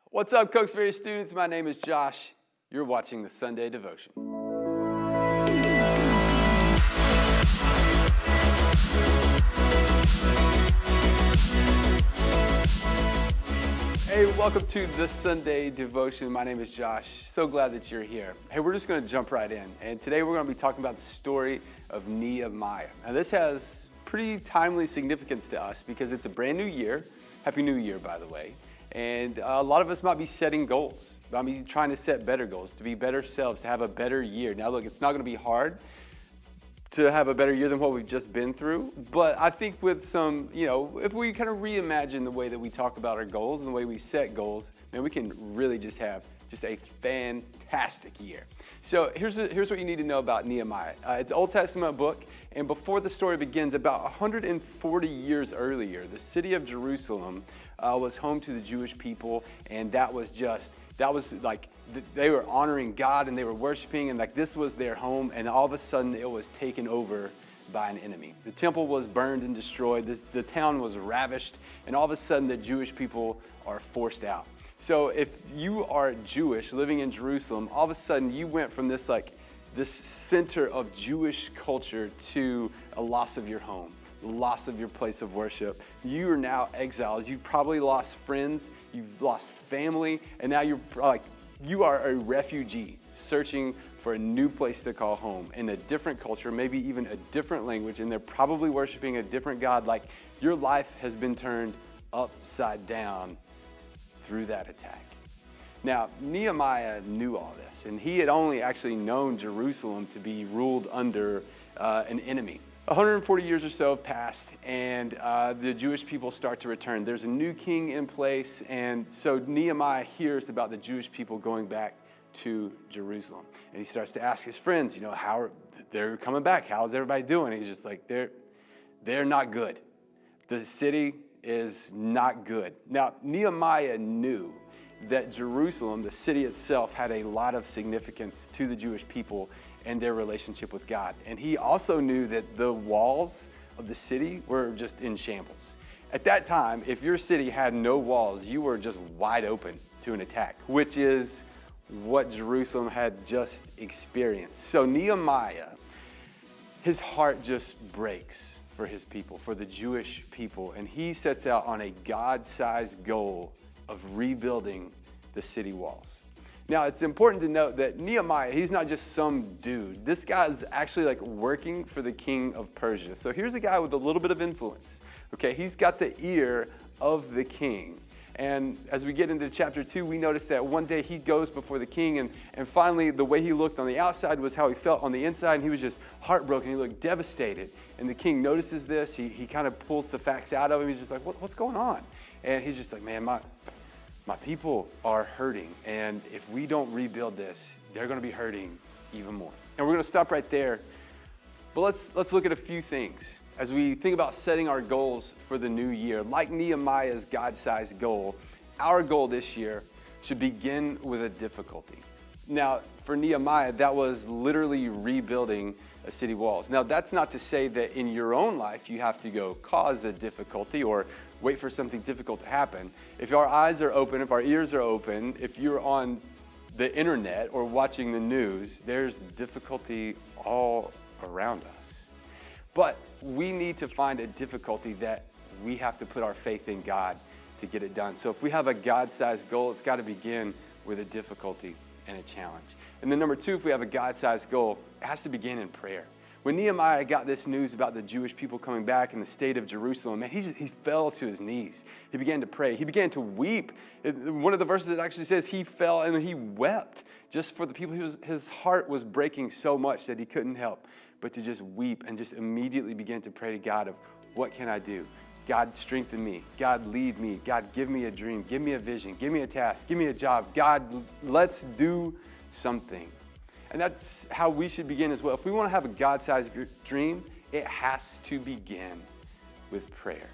What's up, Cokesbury students? My name is Josh. You're watching the Sunday Devotion. Hey, welcome to the Sunday Devotion. My name is Josh. So glad that you're here. Hey, we're just going to jump right in. And today we're going to be talking about the story of Nehemiah. Now, this has pretty timely significance to us because it's a brand new year. Happy New Year, by the way. And a lot of us might be setting goals. I mean, trying to set better goals, to be better selves, to have a better year. Now, look, it's not going to be hard to have a better year than what we've just been through. But I think with some, if we kind of reimagine the way that we talk about our goals and the way we set goals, then we can really just have just a fantastic year. So here's what you need to know about Nehemiah. It's an Old Testament book, and before the story begins, about 140 years earlier, the city of Jerusalem was home to the Jewish people, and that was like they were honoring God and they were worshiping, and like this was their home, and all of a sudden it was taken over by an enemy. The temple was burned and destroyed. The town was ravished, and all of a sudden the Jewish people are forced out. So if you are Jewish living in Jerusalem, all of a sudden you went from this center of Jewish culture to a loss of your home, the loss of your place of worship. You are now exiles. You've probably lost friends, you've lost family, and now you are a refugee searching for a new place to call home in a different culture, maybe even a different language, and they're probably worshiping a different God. Like your life has been turned upside down through that attack. Now, Nehemiah knew all this, and he had only actually known Jerusalem to be ruled under an enemy. 140 years or so have passed, and the Jewish people start to return. There's a new king in place, and so Nehemiah hears about the Jewish people going back to Jerusalem. And he starts to ask his friends, how they're coming back. How's everybody doing? And he's just like, they're not good. The city is not good. Now, Nehemiah knew that Jerusalem, the city itself, had a lot of significance to the Jewish people and their relationship with God. And he also knew that the walls of the city were just in shambles. At that time, if your city had no walls, you were just wide open to an attack, which is what Jerusalem had just experienced. So Nehemiah, his heart just breaks for his people, for the Jewish people, and he sets out on a God-sized goal of rebuilding the city walls. Now, it's important to note that Nehemiah, he's not just some dude. This guy's actually working for the king of Persia. So here's a guy with a little bit of influence. Okay, he's got the ear of the king. And as we get into chapter 2, we notice that one day he goes before the king, and finally the way he looked on the outside was how he felt on the inside, and he was just heartbroken. He looked devastated. And the king notices this. He kind of pulls the facts out of him. He's just like, what's going on? And he's just like, man, my people are hurting, and if we don't rebuild this, they're going to be hurting even more. And we're going to stop right there. But let's look at a few things as we think about setting our goals for the new year. Like Nehemiah's God-sized goal, our goal this year should begin with a difficulty. Now, for Nehemiah, that was literally rebuilding a city walls. Now, that's not to say that in your own life you have to go cause a difficulty or wait for something difficult to happen. If our eyes are open, if our ears are open, if you're on the internet or watching the news, there's difficulty all around us. But we need to find a difficulty that we have to put our faith in God to get it done. So if we have a God-sized goal, it's got to begin with a difficulty and a challenge. And then number 2, if we have a God-sized goal, it has to begin in prayer. When Nehemiah got this news about the Jewish people coming back in the state of Jerusalem, man, he fell to his knees. He began to pray. He began to weep. One of the verses that actually says he fell and he wept just for the people. His heart was breaking so much that he couldn't help but to just weep and just immediately begin to pray to God of, what can I do? God, strengthen me. God, lead me. God, give me a dream. Give me a vision. Give me a task. Give me a job. God, let's do something. And that's how we should begin as well. If we want to have a God-sized dream, it has to begin with prayer.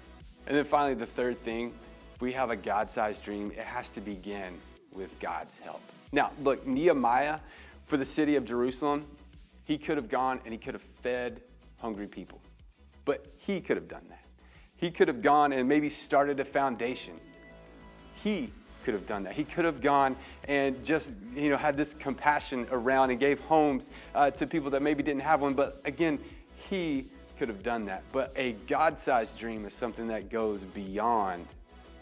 And then finally, the third thing, if we have a God-sized dream, it has to begin with God's help. Now, look, Nehemiah, for the city of Jerusalem, he could have gone and he could have fed hungry people. But he could have done that. He could have gone and maybe started a foundation. He could have done that. He could have gone and just, had this compassion around and gave homes to people that maybe didn't have one. But again, he could have done that. But a God-sized dream is something that goes beyond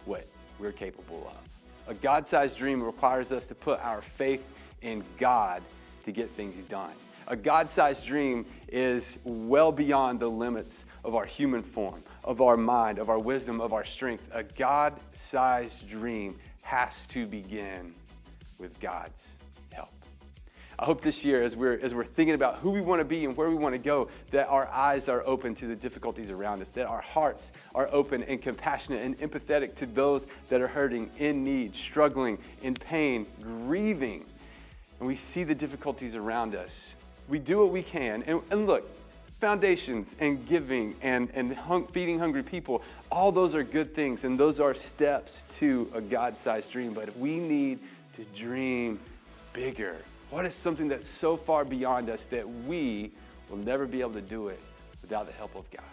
what we're capable of. A God-sized dream requires us to put our faith in God to get things done. A God-sized dream is well beyond the limits of our human form, of our mind, of our wisdom, of our strength. A God-sized dream has to begin with God's help. I hope this year, as we're thinking about who we want to be and where we want to go, that our eyes are open to the difficulties around us, that our hearts are open and compassionate and empathetic to those that are hurting, in need, struggling, in pain, grieving. And we see the difficulties around us. We do what we can. And look, foundations and giving and feeding hungry people, all those are good things, and those are steps to a God-sized dream. But we need to dream bigger. What is something that's so far beyond us that we will never be able to do it without the help of God?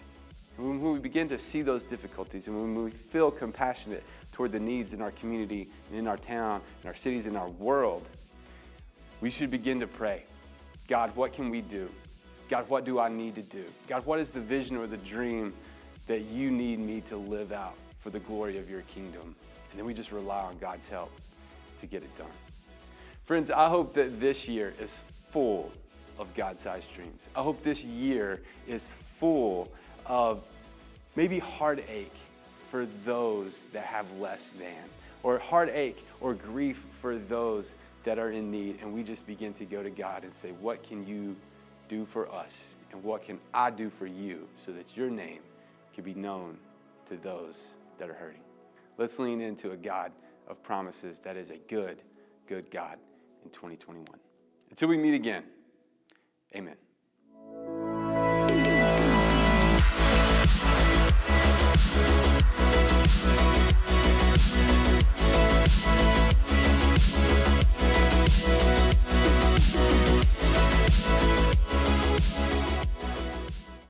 And when we begin to see those difficulties, and when we feel compassionate toward the needs in our community, and in our town, in our cities, in our world, we should begin to pray. God, what can we do? God, what do I need to do? God, what is the vision or the dream that you need me to live out for the glory of your kingdom? And then we just rely on God's help to get it done. Friends, I hope that this year is full of God-sized dreams. I hope this year is full of maybe heartache for those that have less than, or heartache or grief for those that are in need, and we just begin to go to God and say, what can you do for us? And what can I do for you so that your name can be known to those that are hurting? Let's lean into a God of promises that is a good, good God in 2021. Until we meet again, amen.